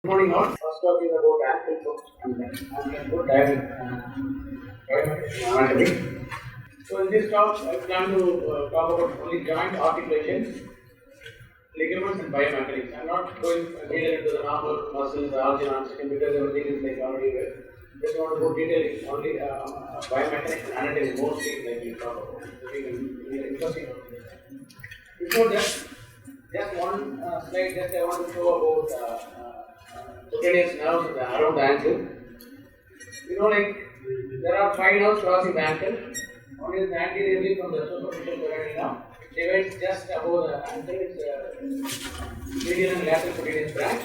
Good morning all. First talking about ankle foot and then ankle foot anatomy. So in this talk, I plan to talk about only joint articulations, ligaments and biomechanics. I am not going detail into the normal muscles, the organ system because everything is like already well. Just want to go detail in only biomechanics and anatomy mostly like we talk about. So we can interesting. Before that, just one slide. Just I want to show about cutaneous nerves around the ankle. You know, like there are 5 nerves crossing the ankle. One is anteriorly from the superficial peroneal nerve. Divides just above the ankle. It's medial and lateral cutaneous branch.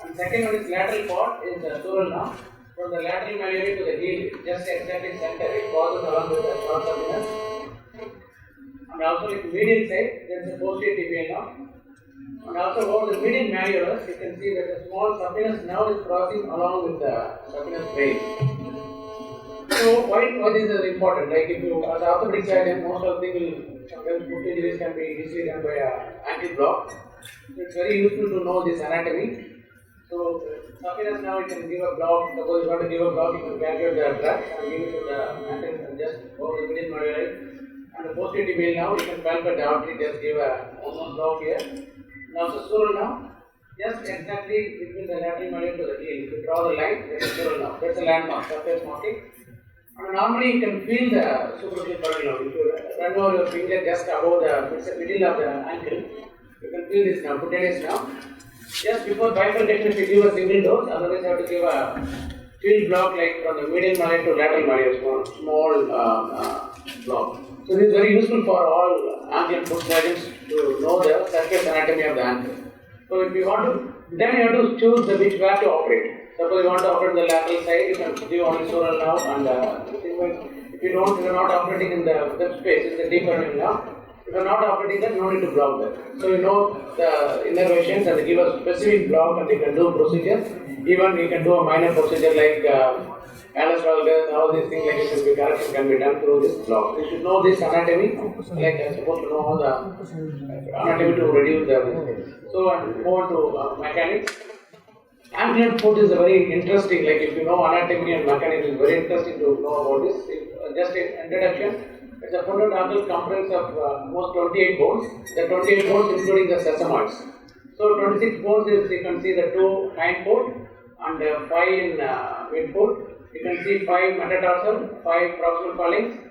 And second one is lateral part is the sural nerve. From the lateral malleoli to the heel, just exactly center, it passes along with the short subinus. And also like medial side, there is a posterior tibial nerve. And also over the medial malleolus, you can see that a small subinous nerve is crossing along with the subinus vein. So why this is important? Like if you, as orthopedic surgeon, most of the things sometimes foot injuries can be easily done by an ankle block. So it's very useful to know this anatomy. So subinous nerve, you can give a block. Suppose you want to give a block, you can calculate the tract and give it to the ankle and just over the medial malleoli. And the posterior tibial nerve, you can palpate the artery, just give a one block here. Now the sural nerve, just exactly between the lateral malleoli to the heel. If you draw the line, that is sural nerve. That's a landmark, surface marking. And normally you can feel the superficial peroneal nerve. If you run over your finger just above the middle of the ankle, you can feel this nerve, cutaneous nerve. Just before bifurcation, if you give a single dose, otherwise you have to give a field block like from the medial malleoli to lateral malleoli, small block. So this is very useful for all ankle and foot surgeons to know the surface anatomy of the ankle. So if you want to, then you have to choose the which where to operate. Suppose you want to operate the lateral side, you can give only sural nerve and if you are not operating in the space, it's a deep peroneal nerve. If you are not operating that, no need to block that. So you know the innervations and they give a specific block and you can do procedures. Even you can do a minor procedure like all these things like this correction can be done through this block. You should know this anatomy, like I am supposed to know all the anatomy to reduce the. So I move on to mechanics. Ankle and foot is a very interesting, like if you know anatomy and mechanics, it's very interesting to know about this. Just an introduction, it's a foot and ankle comprise of almost 28 bones. The 28 bones including the sesamoids. So 26 bones is, you can see the 2 hind foot and 5 in mid foot. You can see 5 metatarsal, 5 proximal phalanx,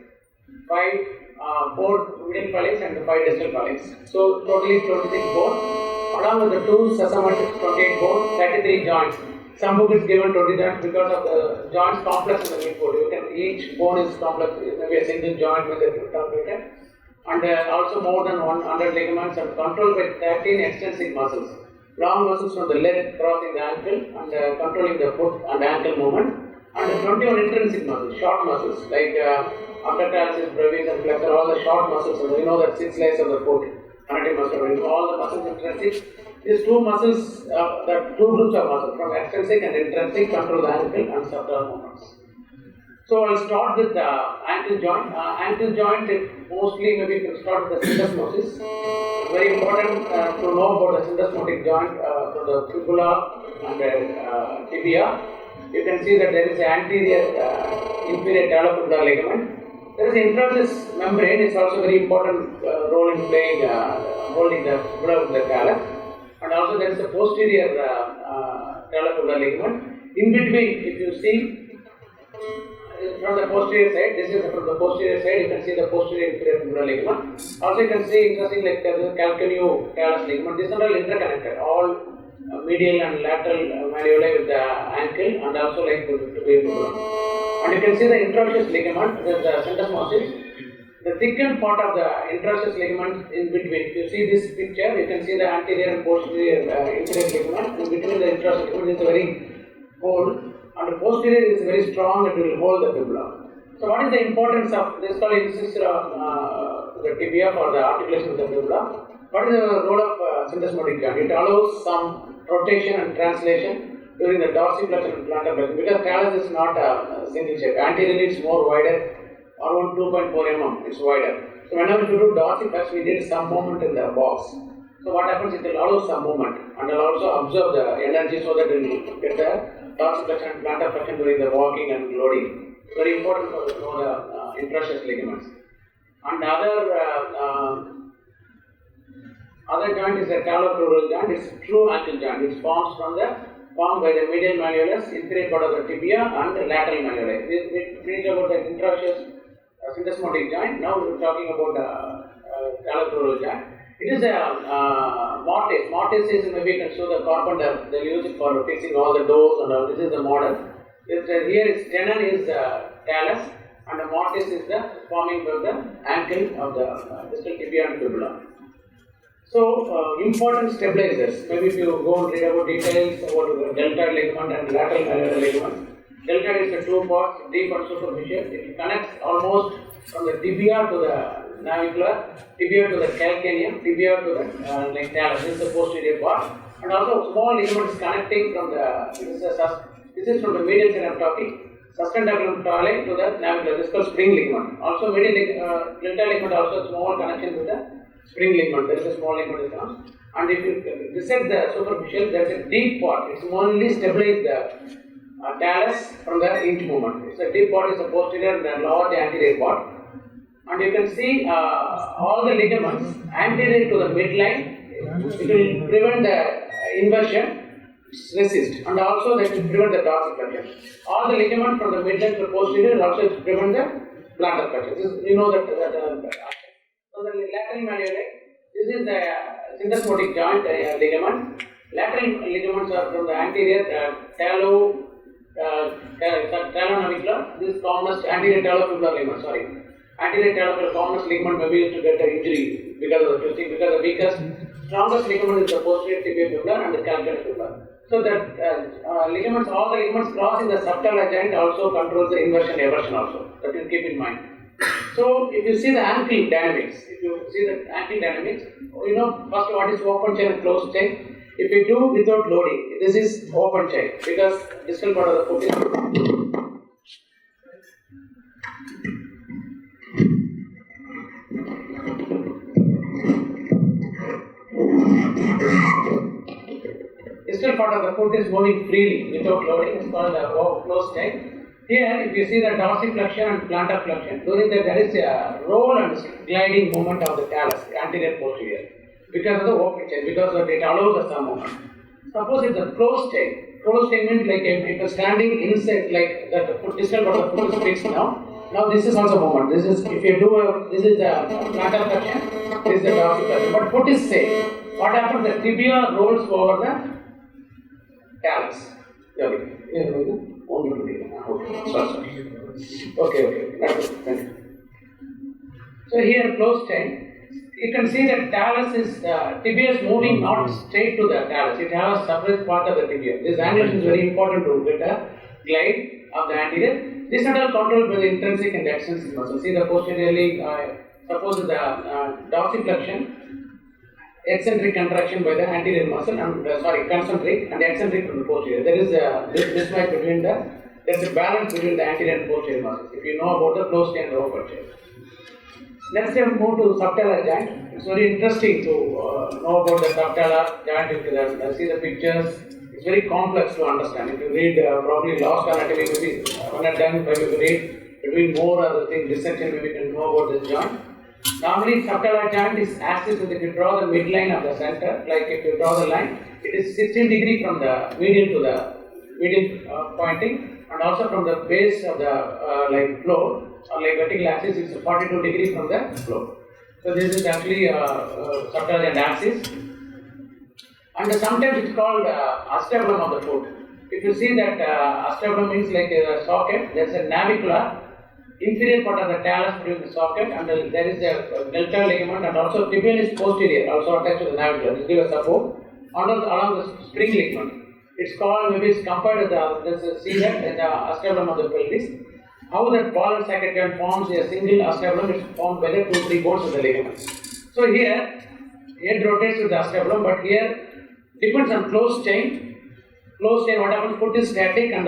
4 middle phalanx and 5 distal phalanx. So totally 26 bones. Along with the 2 sesamoids, 28 bones, 33 joints. Some book is given 20 joints because of the joints complex in the mid foot. You can, each bone is complex, maybe a single joint with a calculator. And also more than 100 ligaments and controlled by 13 extrinsic muscles. Long muscles from the leg crossing the ankle and controlling the foot and ankle movement. And 21 intrinsic muscles, short muscles like abductor, brevis and flexor, all the short muscles. And we know that 6 layers of the foot, anatomy muscle, all the muscles intrinsic. These 2 muscles, the 2 groups of muscles from extrinsic and intrinsic control the ankle and subtalar movements. So I'll start with the ankle joint. Ankle joint, mostly maybe you can start with the syndesmosis. Very important to know about the syndesmotic joint from the fibula and tibia. You can see that there is an anterior inferior talofibular ligament. There is intraosseous membrane. It's also very important role in playing holding the fibula with the talus. And also there is a posterior talofibular ligament. In between, if you see from the posterior side, this is from the posterior side. You can see the posterior inferior fibular ligament. Also, you can see interesting like the calcaneo talus ligament. These are all interconnected. All medial and lateral malleoli with the ankle and also like to be fibula. And you can see the intraosseous ligament, the syndesmosis. The thickened part of the intraosseous ligament in between. If you see this picture, you can see the anterior and posterior inferior ligament. In between the intraosseous ligament is very cold. And the posterior is very strong, it will hold the fibula. So what is the importance of this called incisor of the tibia for the articulation of the fibula? What is the role of syndesmotic joint? It allows some rotation and translation during the dorsiflexion and plantar flexion because talus is not a single shape. Anteriorly it's more wider, around 2.4 mm, it's wider. So whenever you do dorsiflexion, we did some movement in the box. So what happens, it will allow some movement and will also absorb the energy so that it will get the dorsiflexion and plantar flexion during the walking and loading. Very important to know the interosseous ligaments. And other joint is a talocrural joint. It's a true ankle joint. It formed by the medial malleolus, inferior part of the tibia, and the lateral malleolus. We finished about the interosseous syndesmotic joint. Now we are talking about the talocrural joint. It is a mortise. Mortise is, maybe you can show the carpenter. They use it for fixing all the doors and all. This is the model. Here its tenon is talus, and the mortise is the forming of the ankle of the distal tibia and fibula. So, important stabilizers. Maybe if you go and read about details about the deltoid ligament and lateral malleolar ligament. Deltoid is the two parts, deep and superficial. It connects almost from the tibia to the navicular, tibia to the calcaneum, tibia to the talus. This is the posterior part. And also small ligaments connecting from the, this is from the medial side I am talking, sustentaculum tale to the navicular. This is called spring ligament. Also deltoid ligament also small connection with the spring ligament. There is a small ligament. And if you dissect the superficial, there is a deep part. It only stabilizes the talus from the inch movement. It's a deep part is the posterior and lower the anterior part. And you can see all the ligaments anterior to the midline. It will prevent the inversion, resist, and also that will prevent the dorsiflexion. All the ligaments from the midline to the posterior also prevent the plantar flexion. You know that. So the lateral malleolus, this is the syndesmotic joint ligament. Lateral ligaments are from the anterior talonavicular. This is commonest anterior talofibular ligament. Anterior talofibular commonest ligament may be used to get an injury because of the twisting. Because the weakest, strongest ligament is the posterior tibiofibular and the calcaneus fibula. So that ligaments, all the ligaments crossing the subtalar joint also controls the inversion eversion also. That you keep in mind. So, if you see the ankle dynamics, you know first what is open chain and closed chain. If you do without loading, this is open chain because distal part of the foot is. Distal part of the foot is moving freely without loading. It's called the closed chain. Here, if you see the dorsiflexion and plantar flexion, during that there is a roll and gliding movement of the talus, anterior posterior, because of the open chain, because it allows some movement. Suppose it's a closed chain. Closed chain means like if you're standing inside, like the distal part of the foot is fixed now. Now this is also movement. This is if you do this is the plantar flexion, this is the dorsiflexion. But foot is safe. What happens? The tibia rolls over the talus. Okay. That's it. Thank you. So here, closed chain. You can see that talus is tibia is moving not straight to the talus. It has a separate part of the tibia. This annulation is very important to get a glide of the anterior. This is all controlled by the intrinsic and extrinsic muscle. See the posteriorly. Suppose the dorsiflexion. Eccentric contraction by the anterior muscle and concentric and eccentric from the posterior. There is a mismatch between there's a balance between the anterior and posterior muscles. If you know about the closed chain and the open chain. Next we move to subtalar joint. It's very interesting to know about the subtalar joint. If you see the pictures, it's very complex to understand. If you read probably lost anatomy, maybe when I'm done, maybe you read between more other things, dissection, maybe you can know about this joint. Normally, subtalar joint is axis. If you draw the midline of the center, like if you draw the line, it is 16 degree from the medial to the medial pointing, and also from the base of the floor or like vertical axis, it's 42 degree from the floor. So this is actually subtalar joint axis, and sometimes it's called acetabulum of the foot. If you see that acetabulum means like a socket, there's a navicular. Inferior part of the talus between the socket and there is a deltoid ligament and also tibial is posterior, also attached to the navicular. This gives a support along the spring ligament. It's called, maybe it's compared to see that the acetabulum of the pelvis. How that ball and socket joint forms a single acetabulum is formed by the 2-3 bones of the ligaments. So here, head rotates with the acetabulum, but here depends on closed chain. Closed chain, what happens? Foot is static and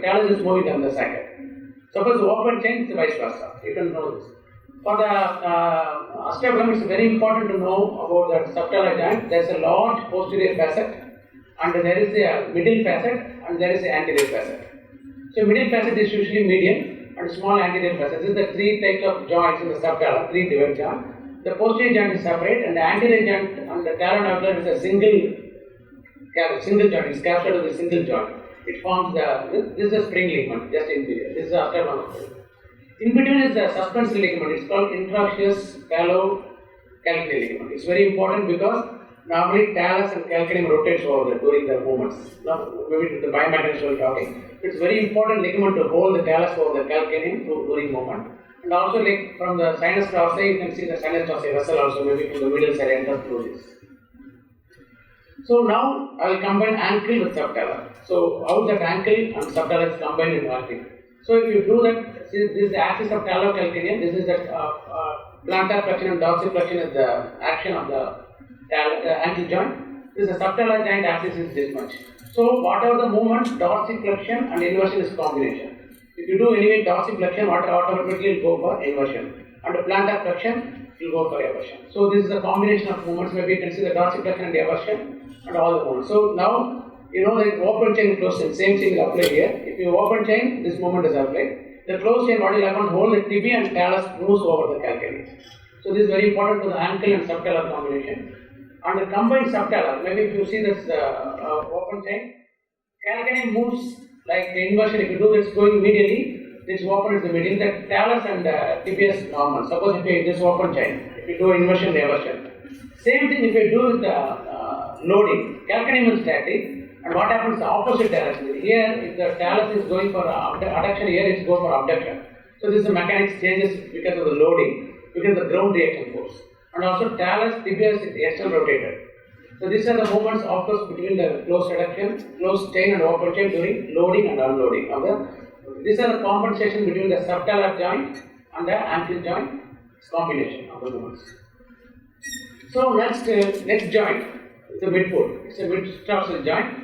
talus is moving on the socket. Suppose open chain, it's vice versa. You can know this. For the osteoglossum, it's very important to know about the subtalar joint. There is a large posterior facet, and there is a middle facet, and there is an anterior facet. So middle facet is usually median, and small anterior facet. This is the three types of joints in the subtalar, three divide joint. The posterior joint is separate, and the anterior joint and the talonavicular is a single joint. It's captured with a single joint. It forms this is a spring ligament, just inferior. This is the osteoglossum. In between is the suspensory ligament. It's called intraosseous calcaneal ligament. It's very important because normally talus and calcaneum rotates over there during the movements. Now, maybe the biomechanics will be talking. It's very important ligament to hold the talus over the calcaneum during movement. And also, like from the sinus tarsi, you can see the sinus tarsi vessel also maybe from the middle side enters through this. So now I will combine ankle with subtalar. So how that ankle and subtalar is combined in walking. So if you do that, see, this is the axis of talocalcaneum. This is the plantar flexion and dorsiflexion is the action of the ankle joint. This is the subtalar joint axis is this much. So whatever the movement, dorsiflexion and inversion is combination. If you do anyway dorsiflexion, automatically will go for inversion. And the plantar flexion will go for eversion. So this is a combination of movements. Maybe you can see the dorsiflexion and eversion and all the movements. So now you know the open chain, closed chain, same thing will apply here. If you open chain, this movement is applied. The closed chain, what will happen? Hold the tibia and talus moves over the calcaneum. So this is very important for the ankle and subtalar combination. And the combined subtalar, maybe if you see this open chain, calcaneum moves like the inversion. If you do this going medially, this open is the medial. The talus and tibia is normal. Suppose if you this open chain, if you do inversion, eversion. Same thing if you do with the loading, calcaneum is static. And what happens the opposite direction? Here, if the talus is going for adduction, here it's going for abduction. So this is the mechanics changes because of the loading, because of the ground reaction force. And also talus, tibia is external rotated. So these are the movements occurs between the closed adduction, closed chain and open chain during loading and unloading. These are the compensation between the subtalar joint and the ankle joint. It's combination of the movements. So next joint is the midfoot. It's a mid-tarsal joint.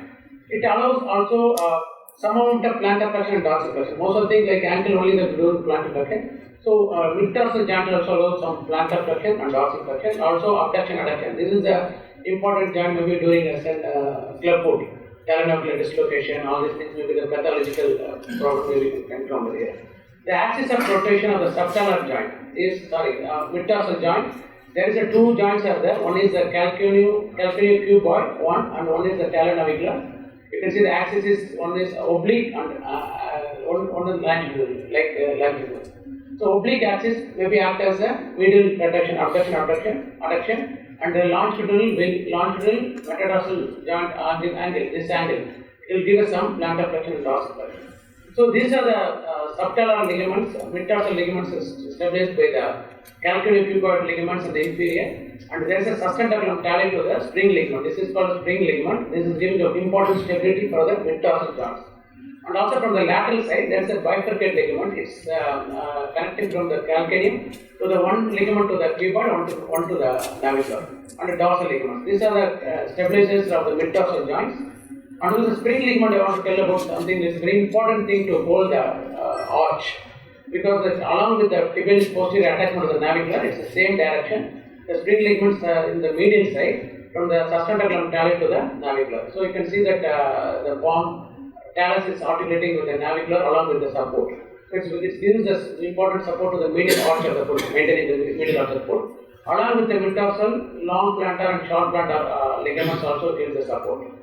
It allows also some amount of plantar flexion and dorsiflexion. Most of the things like ankle only they do plantar flexion. So mid-tarsal joint also allows some plantar flexion and dorsiflexion. Also abduction, adduction. This is the important joint maybe during a club foot, talonavicular dislocation. All these things maybe the pathological problem maybe can come over here. The axis of rotation of the subtalar joint is mid-tarsal joint. There is two joints are there. One is the calcaneocuboid one, and one is the talonavicular. You can see the axis is one is oblique and one is longitudinal, like longitudinal. So oblique axis maybe act as a medial protection, adduction, and the longitudinal metatarsal joint angle, this angle, it will give us some plantar flexion and dorsiflexion. So these are the subtalar ligaments, mid-tarsal ligaments established by the calcaneocuboid ligaments in the inferior. And there is a sustentaculum talus to the spring ligament. This is called spring ligament. This is giving the important stability for the mid-tarsal joints. And also from the lateral side, there is a bifurcate ligament. It's connecting from the calcaneum to the one ligament to the cuboid, one to the navicular, and the dorsal ligament. These are the stabilizers of the mid-tarsal joints. And with the spring ligament, I want to tell about something. It's a very important thing to hold the arch, because along with the tibialis posterior attachment to the navicular, it's the same direction. The spring ligaments are in the medial side from the sustentaculum talus to the navicular. So you can see that the palm talus is articulating with the navicular along with the support. So it gives us important support to the medial arch of the foot, maintaining the medial arch of the foot. Along with the mid-tarsal, long plantar and short plantar ligaments also give the support.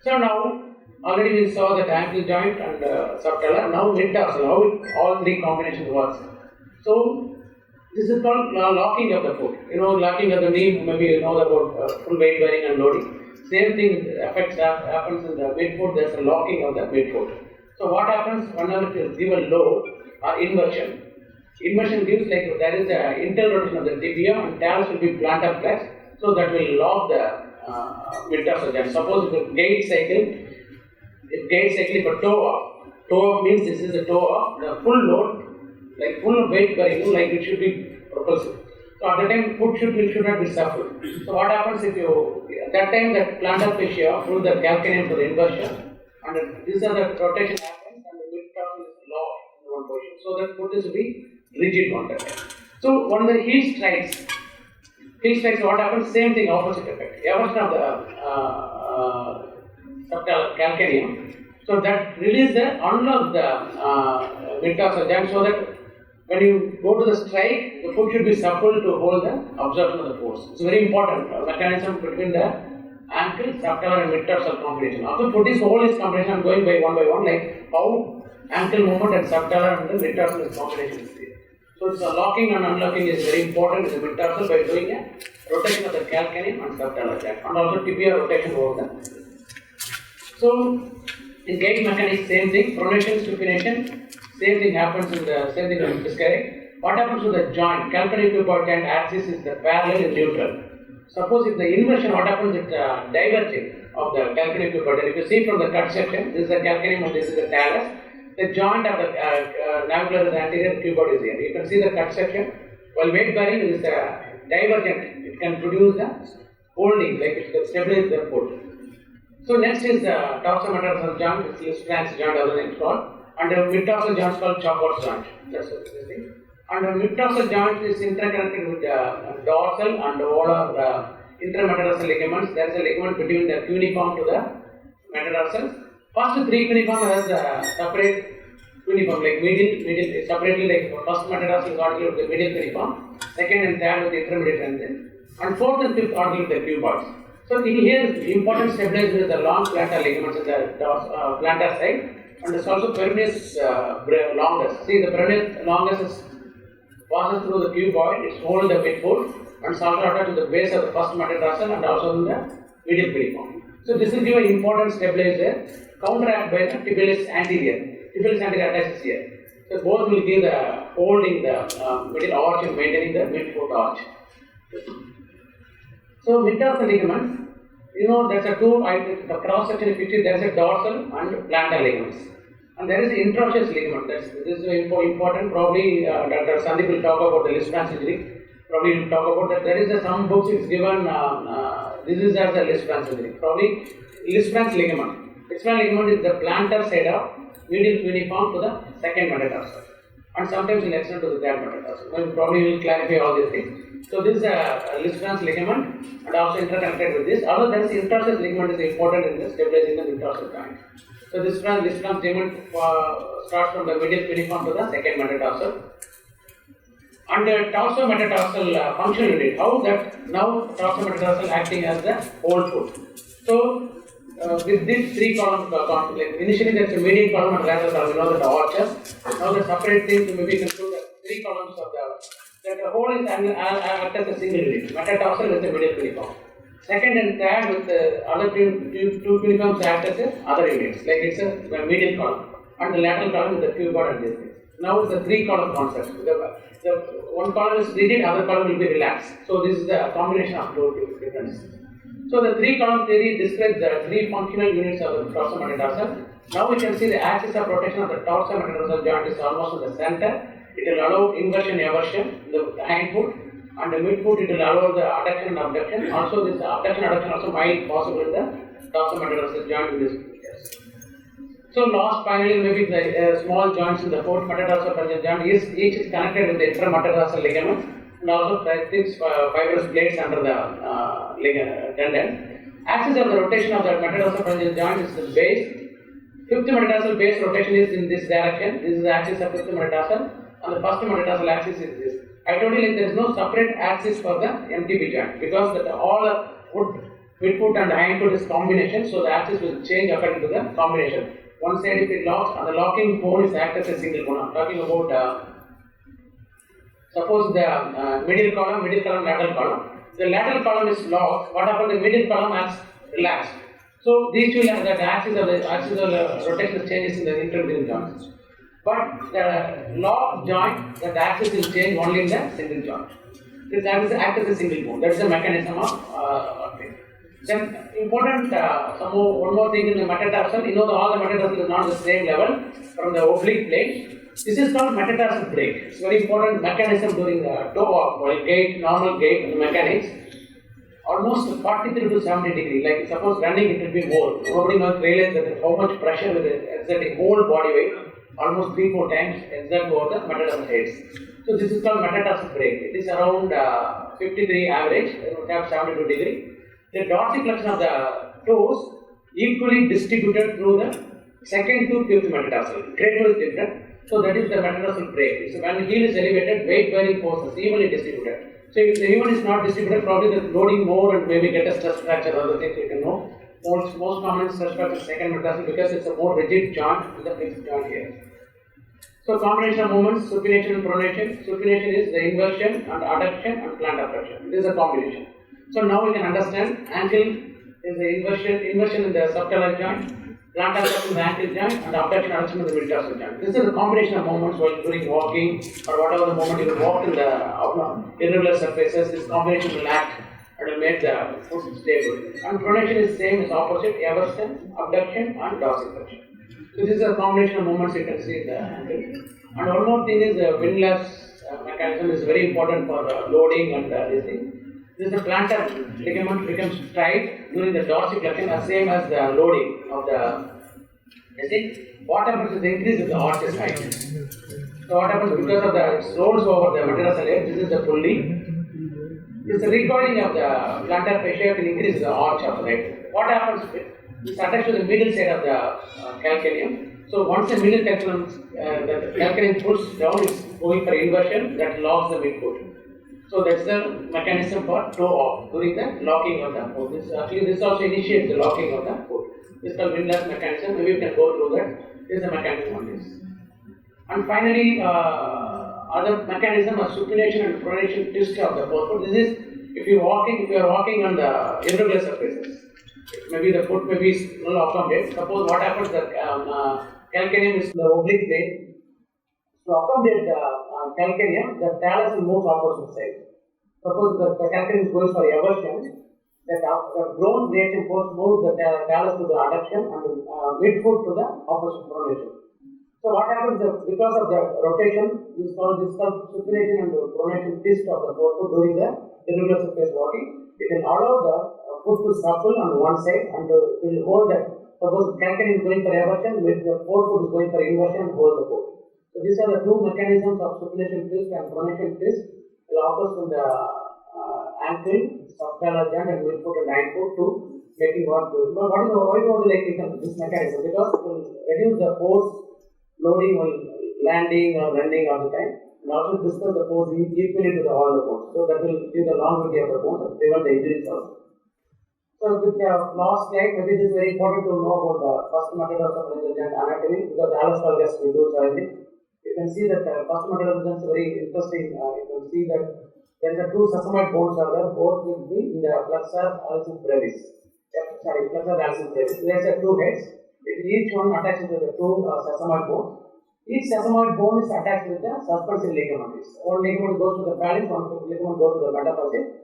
So now, already we saw that ankle joint and subtalar. Now mid-tarsal, how all three combinations works. So this is called locking of the foot. Locking of the knee, maybe you know about full weight bearing and loading. Same thing happens in the midfoot, there's a locking of the midfoot. So what happens whenever you give a load or inversion? Inversion gives like there is an internal rotation of the tibia and talus will be plantar flex, so that will lock the mid-tarsal joint. Suppose if gait cycle for toe off means this is the toe off, the full load, like full weight bearing, like it should be propulsive. So at that time, foot should not be suffered. So what happens if at that time that plantar fascia through the calcaneum to the inversion, and these are the rotation happens and the mid-tarsal is locked in one position. So that foot is to be rigid on that time. So when the heat strikes, what happens? Same thing, opposite effect. Evaporation of the subtle calcaneum. So that release unlock the metatarsal joint, so that when you go to the strike, the foot should be supple to hold the absorption of the force. It's very important mechanism between the ankle, subtalar and metatarsal combination. Also, foot is whole is combination. I'm going by one, like how ankle movement and subtalar and the metatarsal is combination is there. So it's locking and unlocking is very important in the metatarsal by doing a rotation of the calcaneum and subtalar joint, and also tibia rotation over the. So in gait mechanics, same thing. Pronation, supination, same thing happens in the same thing in discovery. What happens to the joint? Calcaneocuboid joint axis is the parallel and neutral. Suppose if the inversion, what happens is diverging of the calcaneocuboid. If you see from the cut section, this is the calcaneum and this is the talus. The joint of the navicular anterior cuboid is here. You can see the cut section. While weight bearing is divergent, it can produce the holding, like it can stabilize the foot. So next is the dorsal joint, it's Lisfranc joint, other name called, and the metatarsal joint is called Chopard's joint. That's the thing. And the metatarsal joint is interconnected with the dorsal and all of the intermetatarsal ligaments. There is a ligament between the cuneiform to the metatarsal. First three cuneiform has a separate cuneiform, like medial separately, like first metatarsal is articulated with the medial cuneiform, second and third with the intermediate tendon, and fourth and fifth articulated with the cuboids. So in here, important stabilizer is the long plantar ligaments in the plantar side, and there's also peroneus longus. See, the peroneus longus is passes through the cuboid, it's holding the midfoot, and saltata to the base of the first metatarsal and also in the medial cuneiform. So this will give an important stabilizer, counteract by the tibialis anterior. Tibialis anterior attaches here. So both will give the holding the middle arch and maintaining the midfoot arch. So metatarsal ligaments, there's a two, the cross section if you see, there's a dorsal and plantar ligaments. And there is an interosseous ligament. This is important. Probably Dr. Sandeep will talk about the Lisfranc injury. Probably will talk about that. There is some books it's given, this is as a Lisfranc injury. Probably Lisfranc ligament. Lisfranc ligament is the plantar side of medial cuneiform to the second metatarsal. And sometimes it will extend to the third metatarsal. Probably we will clarify all these things. So this is a Lisfranc ligament and also interconnected with this. Although there is interosseous ligament is important in the stabilizing the metatarsal joint. So this Lisfranc ligament starts from the medial cuneiform to the second metatarsal. And the tarsometatarsal functional unit, how that now tarsometatarsal acting as the whole foot. So with these three columns, like initially there is a median column and lateral column, that the arches. Now the separate things, maybe conclude the three columns of the whole is act as a single unit. Metatarsal with the medial cuneiform. Second and third with the other two cuneiforms act as other units, like it's a medial column, and the lateral column with the cuboid and this thing. Now it's a three column concept. The one column is rigid, other column will be relaxed. So this is the combination of two difference. So the three column theory describes the three functional units of the tarsometatarsal. Now we can see the axis of rotation of the tarsometatarsal joint is almost in the center. It will allow inversion, eversion in the hind foot, and the midfoot it will allow the adduction and abduction. Also this abduction adduction also might be possible in the tarsometatarsal joint in this case. So last finally maybe the small joints in the fourth metatarsal joint each is connected with the intermetatarsal ligaments and also thick fibrous plates under the tendon. Axis of the rotation of the metatarsal joint is the base. Fifth metatarsal base rotation is in this direction. This is the axis of fifth metatarsal, and the first metatarsal axis is this. I told you there is no separate axis for the MTB joint because all the foot, midfoot and hindfoot is combination, so the axis will change according to the combination. One side if it locks, and the locking bone is act as a single bone. I am talking about suppose the middle column, lateral column. The lateral column is locked. What happens? The middle column acts relaxed. So these two, the axis of the rotation changes in the intermediate joints. But the locked joint, the axis will change only in the single joint. This axis acts as a single bone. That is the mechanism of thing. Then important, one more thing in the metatarsal, all the metatarsal is not the same level from the oblique plane. This is called metatarsal break. It's very important mechanism during the toe walk, while gait, normal gait in the mechanics. Almost 43 to 70 degrees, like suppose running it will be more. Nobody knows realize that how much pressure with exerting whole body weight, almost 3-4 times exert over the metatarsal heads. So this is called metatarsal break. It is around 53 average, it have 72 degree. The dorsiflexion of the toes equally distributed through the second to fifth metatarsal. Grade is different. So that is the metatarsal break. So when the heel is elevated, weight bearing forces evenly distributed. So if the even is not distributed, probably the loading more and maybe get a stress fracture or other things you can know. Most common stress fracture is second metatarsal because it's a more rigid joint with the fixed joint here. So combination of movements, supination and pronation. Supination is the inversion and adduction and plantar flexion. This is a combination. So now we can understand ankle is the inversion in the subtalar joint, plantar flexion in the ankle joint, and abduction and adduction in the metatarsal joint. This is a combination of movements while during walking or whatever the movement you walk in the irregular surfaces. This combination will act and will make the foot stable. And pronation is same as opposite, eversion, abduction and dorsiflexion. So this is a combination of movements you can see in the ankle. And one more thing is the windlass mechanism is very important for loading and this thing. This is the plantar ligament becomes tight during the dorsiflexion as same as the loading of the this thing. What happens is the increase of the arches height. So what happens because of the rolls over the metatarsal edge, this is the pulley. This recoiling of the plantar fascia can increase the arch of the leg. What happens with this attached to the middle side of the calcaneum. So once the middle the calcaneum pulls down, it's going for inversion that locks the midfoot. So that's the mechanism for toe off during the locking of the foot. This also initiates the locking of the foot. This is called windlass mechanism. Maybe you can go through that. This is the mechanism on this. And finally, other mechanism of supination and pronation twist of the forefoot. This is if you are walking on the irregular surfaces. Maybe the foot may be not accommodate. Suppose what happens, the calcaneum is the oblique plane. To accommodate the calcaneum, the talus will move opposite side. Suppose the calcaneum goes for eversion, the grown reaction force moves the talus to the adduction and midfoot to the opposite pronation. So what happens because of the rotation, this is called supination and pronation twist of the forefoot during the irregular surface walking. It will allow the foot to supple on one side and will hold that. Suppose calcaneum is going for eversion, with the forefoot is going for inversion and hold the foot. So these are the two mechanisms of supination twist and pronation twist. Will occur from the ankle, subtalar joint and midfoot and hindfoot to making what goes. But why do you want to like this mechanism? Because it will reduce the force loading while landing or running all the time, and also disperse the force equally to all the bones. So that will give the longevity of the bones and prevent the injuries also. So with the last slide, maybe it is very important to know about the first metatarsal joint anatomy because Alice Calgas will do surgery. You can see that the first metatarsal joint is very interesting. You can see that there are two sesamoid bones are there, both will be in the flexor alcis brevis. Flexor alcis brevis. There are two heads. Each one attached to the two sesamoid bones. Each sesamoid bone is attached with the suspensory ligament. One ligament goes to the phalanx, one ligament goes to the metaphysis.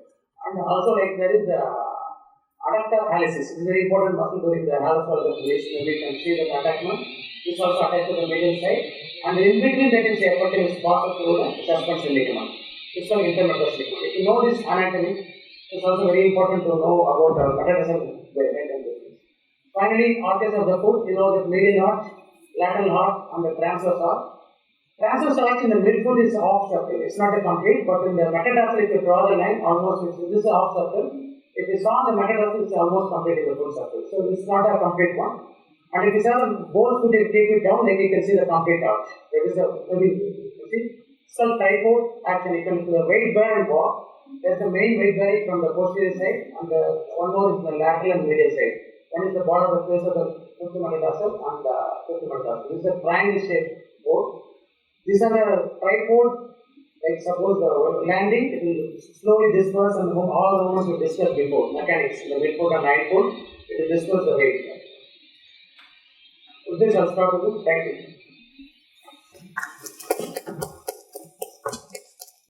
And also like there is the adductor hallucis. This is very important muscle during the Alice Calgas release. Maybe you can see the attachment. This also attached to the middle side. And in between that is the aperture is passed through the suspensory ligament. This is called intermetatarsal ligament. If you know this anatomy, it's also very important to know about the metatarsal ligament. Finally, arches of the foot, you know the medial arch, lateral arch and the transverse arch. Transverse arch in the midfoot is half circle. It's not a complete, but in the metatarsal, if you draw the line, almost this is a half circle. If you saw the metatarsal, it's almost complete in the full circle. So this is not a complete one. And if you saw the whole foot, if you take it down, then you can see the complete arch. That is you see, it's called tripod action. You can do the weight bear and walk. There's the main weight bearing from the posterior side, and the one more is the lateral and medial side. One is the bottom of the face of the fifth metatarsal and the fifth metatarsal. This is a triangle shaped board. These are the tripod. Like suppose the landing, it will slowly disperse and all the movements we discussed before. Mechanics, the midfoot and hindfoot, it will disperse the weight. With this, I'll stop with you. Thank you.